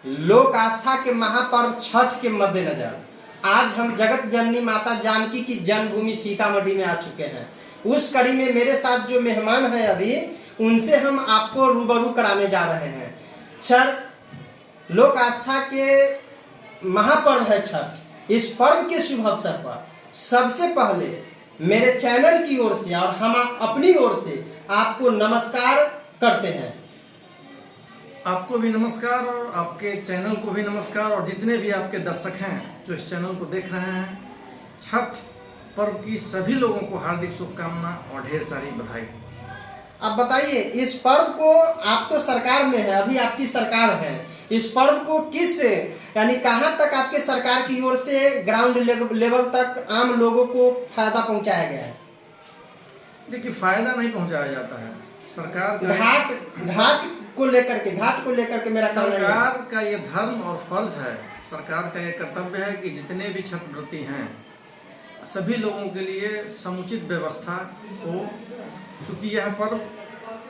लोक आस्था के महापर्व छठ के मद्देनजर आज हम जगत जननी माता जानकी की जन्मभूमि सीतामढ़ी में आ चुके हैं। उस कड़ी में मेरे साथ जो मेहमान हैं अभी उनसे हम आपको रूबरू कराने जा रहे हैं। सर, लोक आस्था के महापर्व है छठ। इस पर्व के शुभ अवसर पर सबसे पहले मेरे चैनल की ओर से और हम अपनी ओर से आपको नमस्कार करते हैं। आपको भी नमस्कार और आपके चैनल को भी नमस्कार और जितने भी आपके दर्शक हैं जो इस चैनल को देख रहे हैं, छठ पर्व की सभी लोगों को हार्दिक शुभकामना और ढेर सारी बधाई। अब बताइए, इस पर्व को आप तो सरकार में है, अभी आपकी सरकार है, इस पर्व को किस यानी कहाँ तक आपके सरकार की ओर से ग्राउंड लेवल तक आम लोगों को फायदा पहुंचाया गया है? देखिए, फायदा नहीं पहुंचाया जाता है। सरकार घाट को लेकर के मेरा सरकार का ये धर्म और फर्ज है, सरकार का ये कर्तव्य है कि जितने भी छठ व्रती हैं सभी लोगों के लिए समुचित व्यवस्था हो। चूँकि यह पर्व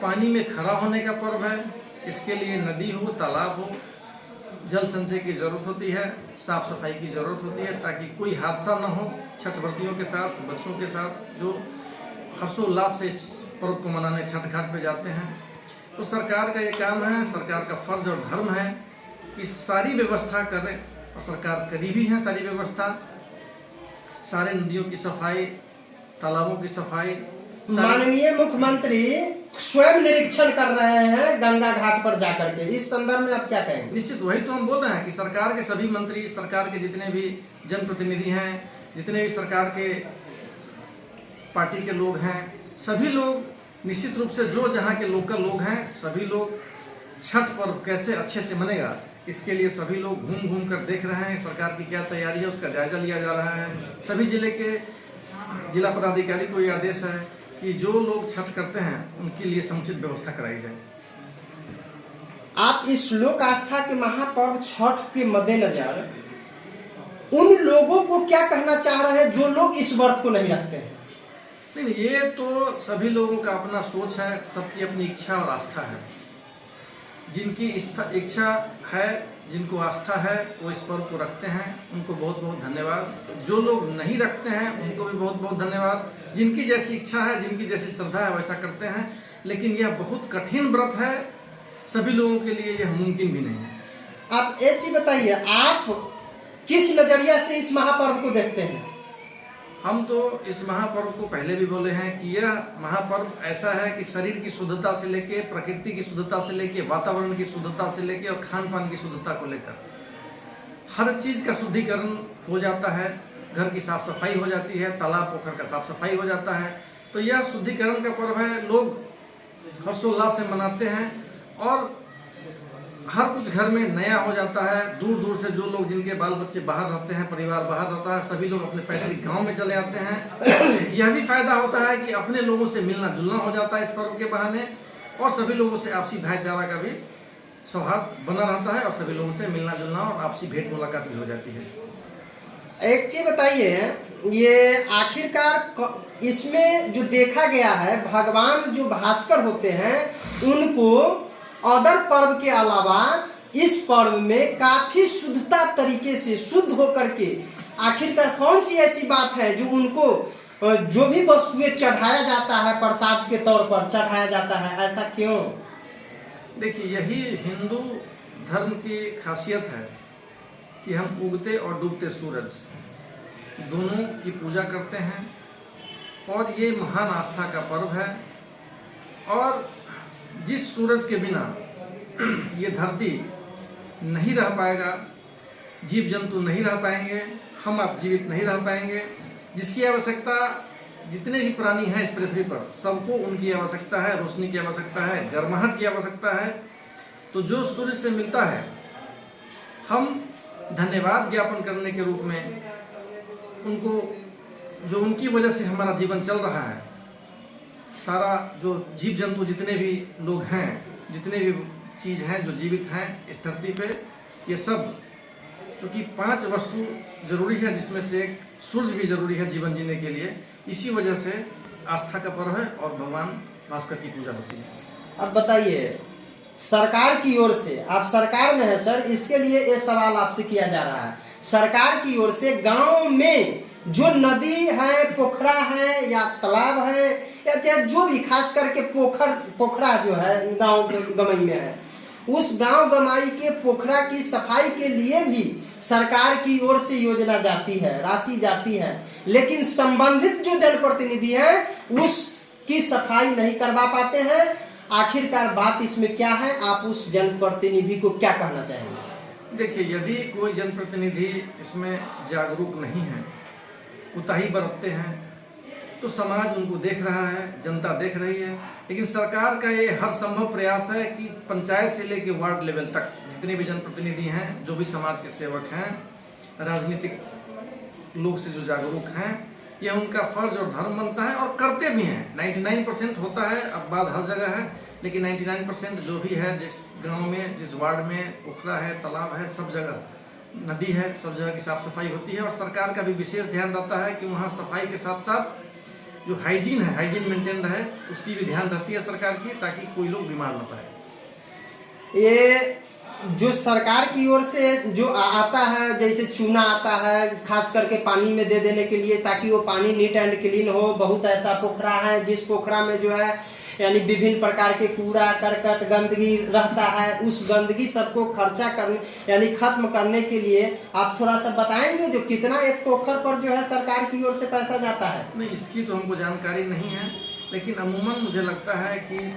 पानी में खड़ा होने का पर्व है, इसके लिए नदी हो, तालाब हो, जल संचय की जरूरत होती है, साफ सफाई की जरूरत होती है ताकि कोई हादसा न हो छठ व्रतियों के साथ, बच्चों के साथ जो हर्षोल्लास से इस पर्व को मनाने छठ घाट पे जाते हैं। तो सरकार का ये काम है, सरकार का फर्ज और धर्म है कि सारी व्यवस्था करें और सरकार करी भी है सारी व्यवस्था। सारे नदियों की सफाई, तालाबों की सफाई। माननीय मुख्यमंत्री स्वयं निरीक्षण कर रहे हैं गंगा घाट पर जाकर के, इस संदर्भ में आप क्या कहेंगे? निश्चित वही तो हम बोल रहे हैं कि सरकार के सभी मंत्री, सरकार के जितने भी जनप्रतिनिधि हैं, जितने भी सरकार के पार्टी के लोग हैं, सभी लोग निश्चित रूप से जो जहाँ के लोकल लोग हैं सभी लोग छठ पर्व कैसे अच्छे से मनेगा इसके लिए सभी लोग घूम घूम कर देख रहे हैं। सरकार की क्या तैयारी है उसका जायजा लिया जा रहा है। सभी जिले के जिला पदाधिकारी को ये आदेश है कि जो लोग छठ करते हैं उनके लिए समुचित व्यवस्था कराई जाए। आप इस लोक आस्था के महापर्व छठ के मद्देनजर उन लोगों को क्या कहना चाह रहे हैं जो लोग इस व्रत को नहीं रखते हैं? नहीं, ये तो सभी लोगों का अपना सोच है, सबकी अपनी इच्छा और आस्था है। जिनकी इच्छा है, जिनको आस्था है, वो इस पर्व को रखते हैं, उनको बहुत बहुत धन्यवाद। जो लोग नहीं रखते हैं उनको भी बहुत बहुत धन्यवाद। जिनकी जैसी इच्छा है, जिनकी जैसी श्रद्धा है वैसा करते हैं, लेकिन यह बहुत कठिन व्रत है, सभी लोगों के लिए यह मुमकिन भी नहीं है। आप एक चीज बताइए, आप किस नजरिया से इस महापर्व को देखते हैं? हम तो इस महापर्व को पहले भी बोले हैं कि यह महापर्व ऐसा है कि शरीर की शुद्धता से लेके, प्रकृति की शुद्धता से लेके, वातावरण की शुद्धता से लेके और खान पान की शुद्धता को लेकर हर चीज का शुद्धिकरण हो जाता है। घर की साफ सफाई हो जाती है, तालाब पोखर का साफ सफाई हो जाता है। तो यह शुद्धिकरण का पर्व है, लोग हर्षोल्लास से मनाते हैं और हर कुछ घर में नया हो जाता है। दूर दूर से जो लोग जिनके बाल बच्चे बाहर रहते हैं, परिवार बाहर रहता है, सभी लोग अपने पैतृक गांव में चले आते हैं। यह भी फायदा होता है कि अपने लोगों से मिलना जुलना हो जाता है इस पर्व के बहाने और सभी लोगों से आपसी भाईचारा का भी सौहार्द बना रहता है और सभी लोगों से मिलना जुलना और आपसी भेंट मुलाकात भी हो जाती है। एक चीज बताइए, ये आखिरकार इसमें जो देखा गया है, भगवान जो भास्कर होते हैं उनको अदर पर्व के अलावा इस पर्व में काफी शुद्धता तरीके से शुद्ध होकर के आखिरकार कौन सी ऐसी बात है जो उनको जो भी वस्तुएं चढ़ाया जाता है प्रसाद के तौर पर चढ़ाया जाता है, ऐसा क्यों? देखिए, यही हिंदू धर्म की खासियत है कि हम उगते और डूबते सूरज दोनों की पूजा करते हैं और ये महान आस्था का पर्व है। और जिस सूरज के बिना ये धरती नहीं रह पाएगा, जीव जंतु नहीं रह पाएंगे, हम आप जीवित नहीं रह पाएंगे, जिसकी आवश्यकता जितने भी प्राणी हैं इस पृथ्वी पर सबको उनकी आवश्यकता है, रोशनी की आवश्यकता है, गर्माहट की आवश्यकता है। तो जो सूर्य से मिलता है, हम धन्यवाद ज्ञापन करने के रूप में उनको, जो उनकी वजह से हमारा जीवन चल रहा है, सारा जो जीव जंतु जितने भी लोग हैं, जितने भी चीज़ हैं जो जीवित हैं इस धरती पे, ये सब चूँकि 5 वस्तु जरूरी है जिसमें से एक सूर्य भी जरूरी है जीवन जीने के लिए, इसी वजह से आस्था का पर्व है और भगवान भास्कर की पूजा होती है। अब बताइए, सरकार की ओर से, आप सरकार में है सर, इसके लिए ये सवाल आपसे किया जा रहा है, सरकार की ओर से गांव में जो नदी है, पोखरा है या तालाब है या चाहे जो भी, खास करके पोखरा जो है गांव गमई में है, उस गांव गमाई के पोखरा की सफाई के लिए भी सरकार की ओर से योजना जाती है, राशि जाती है, लेकिन संबंधित जो जनप्रतिनिधि है उसकी सफाई नहीं करवा पाते हैं। आखिरकार बात इसमें क्या है, आप उस जनप्रतिनिधि को क्या कहना चाहेंगे? देखिए, यदि कोई जनप्रतिनिधि इसमें जागरूक नहीं है, कोताही बरतते हैं, तो समाज उनको देख रहा है, जनता देख रही है। लेकिन सरकार का ये हर संभव प्रयास है कि पंचायत से लेकर वार्ड लेवल तक जितने भी जनप्रतिनिधि हैं, जो भी समाज के सेवक हैं, राजनीतिक लोग से जो जागरूक हैं, यह उनका फर्ज और धर्म बनता है और करते भी हैं। 99% होता है, अब बात हर जगह है, लेकिन 99% जो भी है, जिस गांव में, जिस वार्ड में पोखरा है, तालाब है, सब जगह नदी है, सब जगह की साफ सफाई होती है। और सरकार का भी विशेष ध्यान रहता है कि वहाँ सफाई के साथ साथ जो हाइजीन है, हाइजीन मेंटेन रहे, उसकी भी ध्यान रहती है सरकार की, ताकि कोई लोग बीमार न पड़े। ये जो सरकार की ओर से जो आता है, जैसे चूना आता है खास करके पानी में दे देने के लिए, ताकि वो पानी नीट एंड क्लीन हो। बहुत ऐसा पोखरा है जिस पोखरा में जो है यानी विभिन्न प्रकार के कूड़ा करकट गंदगी रहता है, उस गंदगी सबको खर्चा करने यानी खत्म करने के लिए आप थोड़ा सा बताएंगे जो कितना एक पोखर पर जो है सरकार की ओर से पैसा जाता है? नहीं, इसकी तो हमको जानकारी नहीं है, लेकिन अमूमन मुझे लगता है कि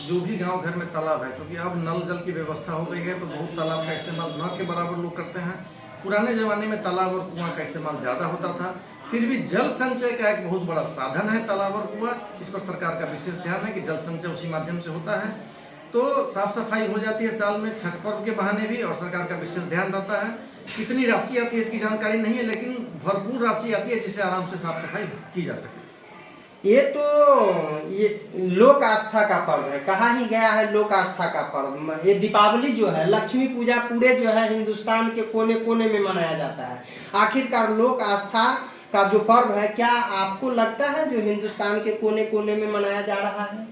जो भी गांव घर में तालाब है, क्योंकि अब नल जल की व्यवस्था हो गई है, तो बहुत तालाब का इस्तेमाल न के बराबर लोग करते हैं। पुराने ज़माने में तालाब और कुआं का इस्तेमाल ज़्यादा होता था, फिर भी जल संचय का एक बहुत बड़ा साधन है तालाब और कुआं। इस पर सरकार का विशेष ध्यान है कि जल संचय उसी माध्यम से होता है, तो साफ सफाई हो जाती है साल में, छठ पर्व के बहाने भी, और सरकार का विशेष ध्यान रहता है। कितनी राशि आती है इसकी जानकारी नहीं है, लेकिन भरपूर राशि आती है जिससे आराम से साफ सफाई की जा सके। ये लोक आस्था का पर्व है, कहा ही गया है लोक आस्था का पर्व। ये दीपावली जो है, लक्ष्मी पूजा पूरे जो है हिंदुस्तान के कोने कोने में मनाया जाता है। आखिरकार लोक आस्था का जो पर्व है, क्या आपको लगता है जो हिंदुस्तान के कोने कोने में मनाया जा रहा है?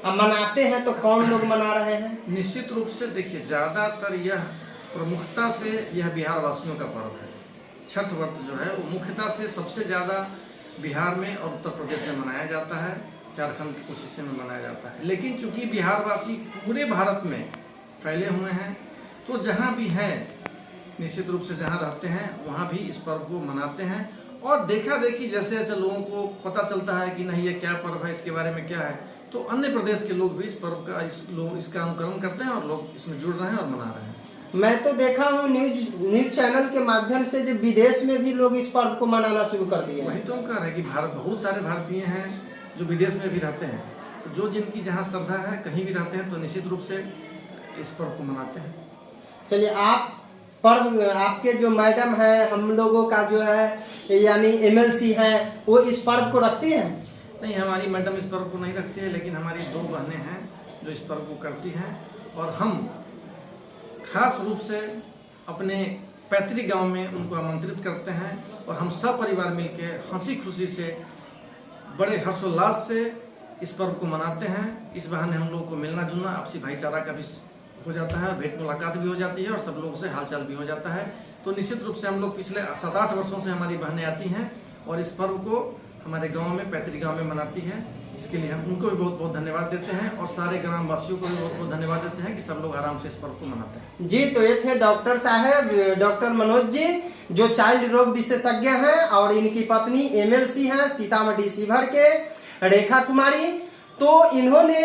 अब मनाते हैं तो कौन लोग मना रहे हैं? निश्चित रूप से देखिए, ज्यादातर यह प्रमुखता से यह बिहार वासियों का पर्व है। छठ व्रत जो है वो मुख्यतः से सबसे ज्यादा बिहार में और उत्तर प्रदेश में मनाया जाता है, झारखंड के कुछ हिस्से में मनाया जाता है। लेकिन चूंकि बिहारवासी पूरे भारत में फैले हुए हैं, तो जहाँ भी हैं, निश्चित रूप से जहाँ रहते हैं वहाँ भी इस पर्व को मनाते हैं। और देखा देखी जैसे जैसे लोगों को पता चलता है कि नहीं ये क्या पर्व है, इसके बारे में क्या है, तो अन्य प्रदेश के लोग भी इस पर्व का इसका अनुकरण करते हैं और लोग इसमें जुड़ रहे हैं और मना रहे हैं। मैं तो देखा हूँ न्यूज चैनल के माध्यम से जो विदेश में भी लोग इस पर्व को मनाना शुरू कर दिए। वही तो हम कह रहे हैं कि बहुत सारे भारतीय हैं जो विदेश में भी रहते हैं, जो जिनकी जहाँ श्रद्धा है, कहीं भी रहते हैं, तो निश्चित रूप से इस पर्व को मनाते हैं। चलिए, आप पर्व, आपके जो मैडम है, हम लोगों का जो है यानी एमएलसी है, वो इस पर्व को रखती है? नहीं, हमारी मैडम इस पर्व को नहीं रखती है, लेकिन हमारी 2 बहनें हैं जो इस पर्व को करती हैं। और हम खास रूप से अपने पैतृक गांव में उनको आमंत्रित करते हैं और हम सब परिवार मिलकर हंसी खुशी से, बड़े हर्षोल्लास से इस पर्व को मनाते हैं। इस बहाने हम लोगों को मिलना जुलना, आपसी भाईचारा का भी हो जाता है, भेंट मुलाकात भी हो जाती है और सब लोगों से हालचाल भी हो जाता है। तो निश्चित रूप से हम लोग पिछले 7-8 वर्षों से हमारी बहनें आती हैं और इस पर्व को हमारे गांव में, पैतृक गांव में मनाती हैं। इसके लिए हम उनको भी बहुत बहुत धन्यवाद देते हैं और सारे ग्रामवासियों को भी बहुत बहुत धन्यवाद देते हैं कि सब लोग आराम से इस पर्व को मनाते हैं। जी, तो ये थे डॉक्टर साहब, डॉक्टर मनोज जी, जो चाइल्ड रोग विशेषज्ञ हैं, और इनकी पत्नी एमएलसी हैं सीतामढ़ी शिवहर के, रेखा कुमारी। तो इन्होंने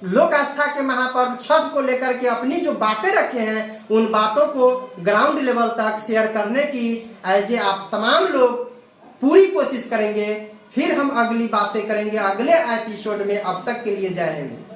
लोक आस्था के महापर्व छठ को लेकर के अपनी जो बातें रखे हैं, उन बातों को ग्राउंड लेवल तक शेयर करने की एज आप तमाम लोग पूरी कोशिश करेंगे। फिर हम अगली बातें करेंगे अगले एपिसोड में। अब तक के लिए जय हिंद।